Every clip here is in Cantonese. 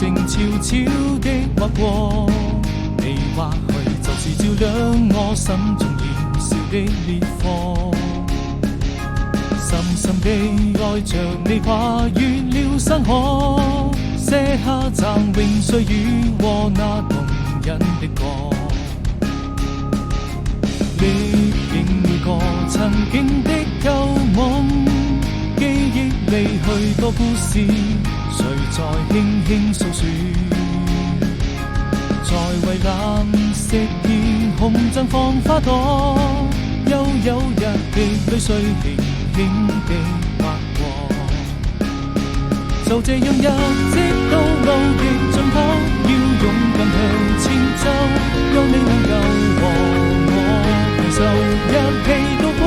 情悄悄的劃過，你或許就是照亮我心中燃燒的烈火。深深地愛着你，跨越了山河，寫下嶄榮歲月和那動人的歌。歷經每個曾經的舊夢，記憶裡許多故事，誰在輕輕訴說？在蔚藍色天空綻放花朵，悠悠日的淚水輕輕地劃過。就這樣一直到路的盡頭，要勇敢向前走，有你能夠和攜手一起度過，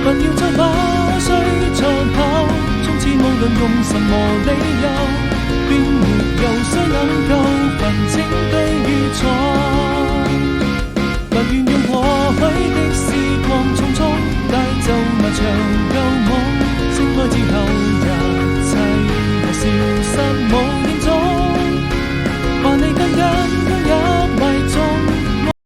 不要再把誰長跑。從此無論用什麼理由，便沒有誰能夠分清對與錯。